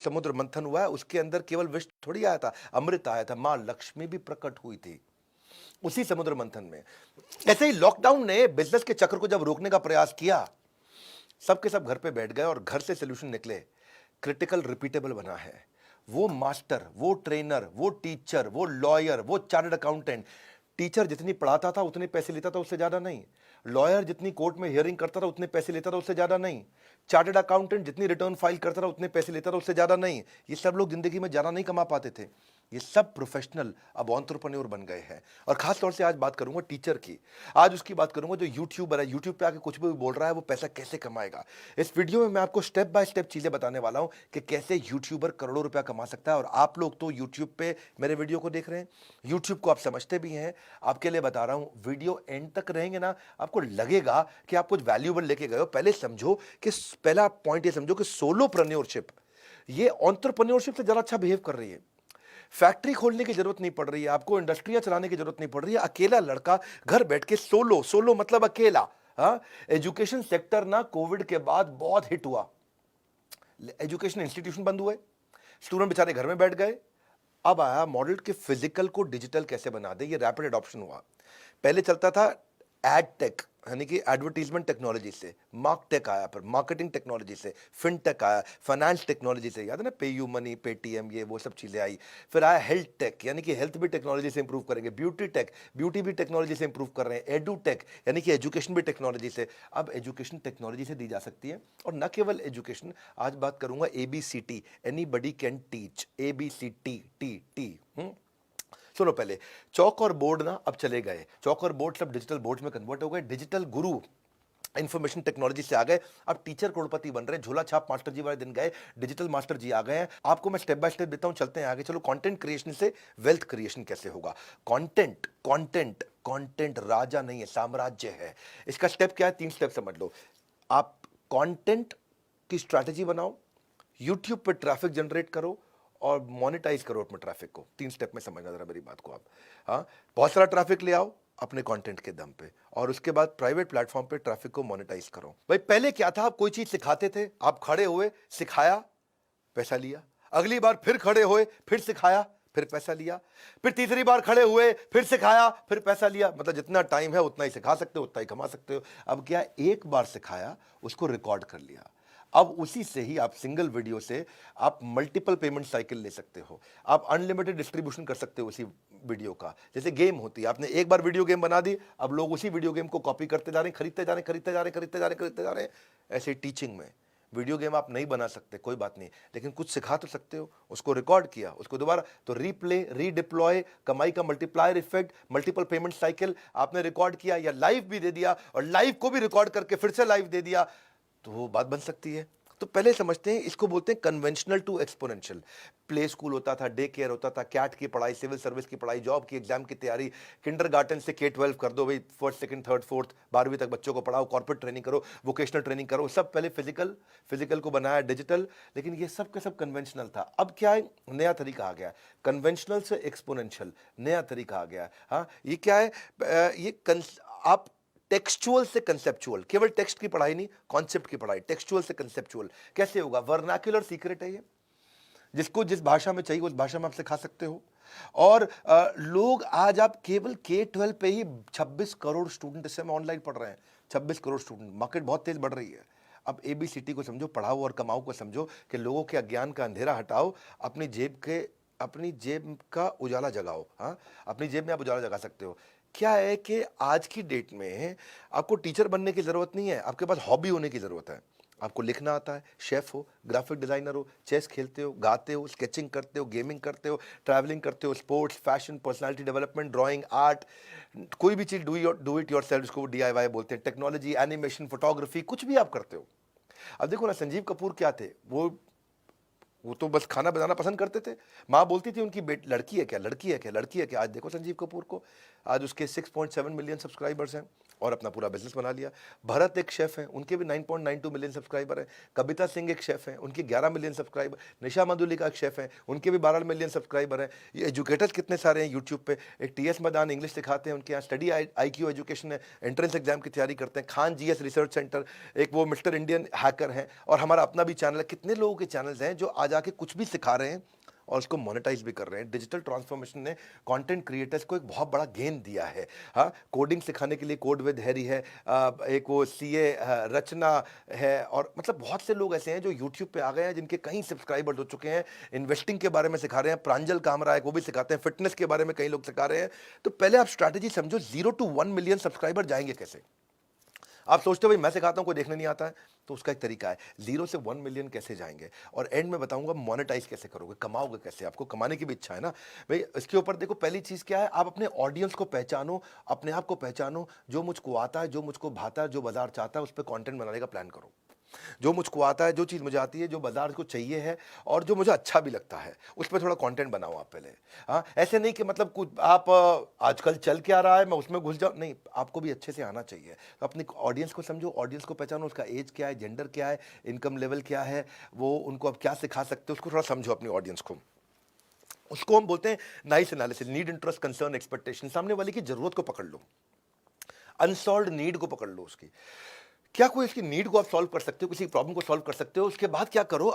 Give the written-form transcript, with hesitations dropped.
समुद्र मंथन हुआ है, उसके अंदर केवल विष थोड़ी आया था, अमृत आया था, मां लक्ष्मी भी प्रकट हुई थी उसी समुद्र मंथन में। ऐसे ही लॉकडाउन ने बिजनेस के चक्र को जब रोकने का प्रयास किया, सबके सब घर पे बैठ गए और घर से सोल्यूशन निकले। क्रिटिकल रिपीटेबल बना है। वो मास्टर, वो ट्रेनर, वो टीचर, वो लॉयर, वो चार्टर्ड अकाउंटेंट, टीचर जितनी पढ़ाता था उतने पैसे लेता था, उससे ज्यादा नहीं। लॉयर जितनी कोर्ट में हियरिंग करता था उतने पैसे लेता था, उससे ज्यादा नहीं। चार्टर्ड अकाउंटेंट जितनी रिटर्न फाइल करता था उतने पैसे लेता था, उससे ज्यादा नहीं। ये सब लोग जिंदगी में ज्यादा नहीं कमा पाते थे। ये सब प्रोफेशनल अब एंटरप्रेन्योर बन गए हैं। और खास तौर से आज बात करूंगा टीचर की। आज उसकी बात करूंगा जो यूट्यूबर है, यूट्यूब पे आके कुछ भी बोल रहा है, वो पैसा कैसे कमाएगा। इस वीडियो में मैं आपको स्टेप बाय स्टेप चीजें बताने वाला हूं कि कैसे यूट्यूबर करोड़ों रुपया कमा सकता है। और आप लोग तो यूट्यूब पे मेरे वीडियो को देख रहे हैं, यूट्यूब को आप समझते भी हैं। आपके लिए बता रहा हूं, वीडियो एंड तक रहेंगे ना, आपको लगेगा कि आप कुछ वैल्यूएबल लेके गए हो। पहले समझो कि पहला पॉइंट ये समझो कि सोलोप्रेन्योरशिप ये एंटरप्रेन्योरशिप से ज्यादा अच्छा बिहेव कर रही है। फैक्ट्री खोलने की जरूरत नहीं पड़ रही है आपको, इंडस्ट्रियां चलाने की जरूरत नहीं पड़ रही है। अकेला लड़का घर बैठ के सोलो, सोलो मतलब अकेला। हाँ, एजुकेशन सेक्टर ना कोविड के बाद बहुत हिट हुआ। एजुकेशन इंस्टीट्यूशन बंद हुए, स्टूडेंट बेचारे घर में बैठ गए। अब आया मॉडल के फिजिकल को डिजिटल कैसे बना दे, ये रैपिड एडॉप्शन हुआ। पहले चलता था एड टेक, यानी कि एडवर्टीजमेंट टेक्नोलॉजी से, मार्क टेक आया, फिर मार्केटिंग टेक्नोलॉजी से, फिनटेक आया, फाइनेंस टेक्नोलॉजी से, याद है ना, पे यू मनी, पेटीएम, ये वो सब चीजें आई। फिर आया हेल्थ टेक, यानी कि हेल्थ भी टेक्नोलॉजी से इंप्रूव करेंगे। ब्यूटी टेक, ब्यूटी भी टेक्नोलॉजी से इंप्रूव कर रहे हैं। एडू टेक, यानी कि एजुकेशन भी टेक्नोलॉजी से। अब एजुकेशन टेक्नोलॉजी से दी जा सकती है। और न केवल एजुकेशन, आज बात करूंगा ABCT, anybody can teach, ABCT, T T. सुनो, पहले चौक और बोर्ड ना अब चले गए, चौक और बोर्ड सब डिजिटल बोर्ड में कन्वर्ट हो गए। डिजिटल गुरु इंफॉर्मेशन टेक्नोलॉजी से आ गए, अब टीचर करोड़पति बन रहे हैं। झोला छाप मास्टर जी वाले दिन गए, डिजिटल मास्टर जी आ गए हैं। आपको मैं स्टेप बाय स्टेप देता हूं, चलते हैं आगे। चलो, कंटेंट क्रिएशन से वेल्थ क्रिएशन कैसे होगा। कंटेंट कंटेंट कंटेंट राजा नहीं है, साम्राज्य है। इसका स्टेप क्या है, 3 स्टेप समझ लो। आप कंटेंट की स्ट्रैटेजी बनाओ, यूट्यूब पे ट्रैफिक जनरेट करो और मोनेटाइज करो अपने ट्रैफिक को। 3 स्टेप में समझना जरा मेरी बात को आप। हाँ, बहुत सारा ट्रैफिक ले आओ अपने कंटेंट के दम पे, और उसके बाद प्राइवेट प्लेटफॉर्म पे ट्रैफिक को मोनेटाइज करो। भाई पहले क्या था, आप कोई चीज सिखाते थे, आप खड़े हुए, सिखाया, पैसा लिया। अगली बार फिर खड़े हुए, फिर सिखाया, फिर पैसा लिया। फिर तीसरी बार खड़े हुए, फिर सिखाया, फिर पैसा लिया। मतलब जितना टाइम है उतना ही सिखा सकते हो, उतना ही कमा सकते हो। अब क्या, एक बार सिखाया, उसको रिकॉर्ड कर लिया। अब उसी से ही आप सिंगल वीडियो से आप मल्टीपल पेमेंट साइकिल ले सकते हो। आप अनलिमिटेड डिस्ट्रीब्यूशन कर सकते हो उसी वीडियो का। जैसे गेम होती है, आपने एक बार वीडियो गेम बना दी, अब लोग उसी वीडियो गेम को कॉपी करते जा रहे हैं, खरीदते जा रहे हैं, खरीदते जा रहे हैं, खरीदते जा रहे हैं, खरीदते जा रहे हैं। ऐसे टीचिंग में वीडियो गेम आप नहीं बना सकते, कोई बात नहीं, लेकिन कुछ सिखा तो सकते हो। उसको रिकॉर्ड किया, उसको दोबारा तो रीप्ले, रीडिप्लॉय, कमाई का multiplier effect, multiple payment cycle आपने रिकॉर्ड किया, या लाइव भी दे दिया और लाइव को भी रिकॉर्ड करके फिर से लाइव दे दिया, तो वो बात बन सकती है। तो पहले समझते हैं, इसको बोलते हैं conventional to exponential. Play school होता था, डे केयर होता था, कैट की पढ़ाई, सिविल सर्विस की पढ़ाई, जॉब की, एग्जाम की तैयारी, किंडरगार्टन से K-12 कर दो भाई, फर्स्ट सेकंड थर्ड फोर्थ 12वीं तक बच्चों को पढ़ाओ, कॉर्पोरेट ट्रेनिंग करो, वोकेशनल ट्रेनिंग करो। सब पहले फिजिकल, फिजिकल को बनाया डिजिटल, लेकिन ये सब का सब कन्वेंशनल था। अब क्या है, नया तरीका आ गया, कन्वेंशनल से एक्सपोनेंशियल, नया तरीका आ गया। हाँ, ये क्या है, आप टेक्सचुअल से कंसेप्चुअल, केवल टेक्स्ट की पढ़ाई नहीं, कॉन्सेप्ट की पढ़ाई, टेक्सचुअल से कंसेप्चुअल कैसे होगा। वर्नाक्युलर सीक्रेट है ये, जिसको जिस भाषा में चाहिए उस भाषा में आप सिखा सकते हो। और लोग आज आप केवल K-12 पे ही 26 करोड़ स्टूडेंट इस समय ऑनलाइन पढ़ रहे हैं। 26 करोड़ स्टूडेंट, मार्केट बहुत तेज बढ़ रही है। अब ABCT को समझो, पढ़ाओ और कमाओ को समझो, कि लोगों के अज्ञान का अंधेरा हटाओ, अपनी जेब का उजाला जगाओ। हाँ, अपनी जेब में आप उजाला जगा सकते हो। क्या है कि आज की डेट में आपको टीचर बनने की जरूरत नहीं है, आपके पास हॉबी होने की जरूरत है। आपको लिखना आता है, शेफ हो, ग्राफिक डिजाइनर हो, चेस खेलते हो, गाते हो, स्केचिंग करते हो, गेमिंग करते हो, ट्रैवलिंग करते हो, sports, fashion, personality development, drawing, art, कोई भी चीज डू इट योरसेल्फ, इसको DIY बोलते हैं, टेक्नोलॉजी, एनिमेशन, फोटोग्राफी, कुछ भी आप करते हो। अब देखो ना, संजीव कपूर क्या थे, वो तो बस खाना बनाना पसंद करते थे। माँ बोलती थी उनकी लड़की है क्या, लड़की है क्या, लड़की है क्या। आज देखो संजीव कपूर को, आज उसके 6.7 मिलियन सब्सक्राइबर्स हैं और अपना पूरा बिजनेस बना लिया। भरत एक शेफ है, उनके भी 9.92 मिलियन सब्सक्राइबर हैं। कविता सिंह एक शेफ है, उनके 11 मिलियन सब्सक्राइबर। निशा मधुलिका एक शेफ है, उनके भी 12 मिलियन सब्सक्राइबर हैं। ये एजुकेटर्स कितने सारे हैं यूट्यूब पे। एक TS मदान इंग्लिश सिखाते हैं, उनके यहाँ स्टडी IQ एजुकेशन है, एंट्रेंस एग्जाम की तैयारी करते हैं। खान GS रिसर्च सेंटर, एक वो मिस्टर इंडियन हैकर हैं, और हमारा अपना भी चैनल है। कितने लोगों के चैनल्स हैं जो आज जाके कुछ भी सिखा रहे हैं और उसको मोनेटाइज भी कर रहे हैं। डिजिटल ट्रांसफॉर्मेशन ने कंटेंट क्रिएटर्स को एक बहुत बड़ा गेन दिया है। हाँ, कोडिंग सिखाने के लिए कोड विद हैरी है, एक वो सीए रचना है, और मतलब बहुत से लोग ऐसे हैं जो यूट्यूब पे आ गए हैं जिनके कई सब्सक्राइबर्स हो चुके हैं। इन्वेस्टिंग के बारे में सिखा रहे हैं, प्रांजल कामरा है वो भी सिखाते हैं, फिटनेस के बारे में कई लोग सिखा रहे हैं। तो पहले आप स्ट्रैटेजी समझो, 0 to 1 मिलियन सब्सक्राइबर जाएंगे कैसे। आप सोचते हो भाई मैं सिखाता हूं कोई देखने नहीं आता है, तो उसका एक तरीका है 0 से 1 मिलियन कैसे जाएंगे, और एंड में बताऊंगा मोनेटाइज कैसे करोगे, कमाओगे कैसे। आपको कमाने की भी इच्छा है ना भाई, इसके ऊपर देखो पहली चीज क्या है, आप अपने ऑडियंस को पहचानो, अपने आप को पहचानो, जो मुझको आता है, जो मुझको भाता है, जो बाजार चाहता है उस पर कंटेंट बनाने का प्लान करो। जो मुझको आता है, जो चीज़ मुझे आती है, जो बाजार को चाहिए है और जो मुझे अच्छा भी लगता है, उस पर थोड़ा कंटेंट बनाओ आप पहले। हाँ, ऐसे नहीं कि मतलब कुछ आप आजकल चल क्या रहा है मैं उसमें घुस जाऊँ, नहीं, आपको भी अच्छे से आना चाहिए। तो अपनी ऑडियंस को समझो, ऑडियंस को पहचानो, उसका एज क्या है, जेंडर क्या है, इनकम लेवल क्या है, वो उनको आप क्या सिखा सकते हो, उसको थोड़ा समझो अपनी ऑडियंस को। उसको हम बोलते हैं nice analysis, need, interest, concern, expectation. सामने वाले की जरूरत को पकड़ लो, अनसॉल्व नीड को पकड़ लो उसकी। क्या कोई इसकी नीड को आप सॉल्व कर सकते हो, किसी प्रॉब्लम को सॉल्व कर सकते हो, उसके बाद क्या करो,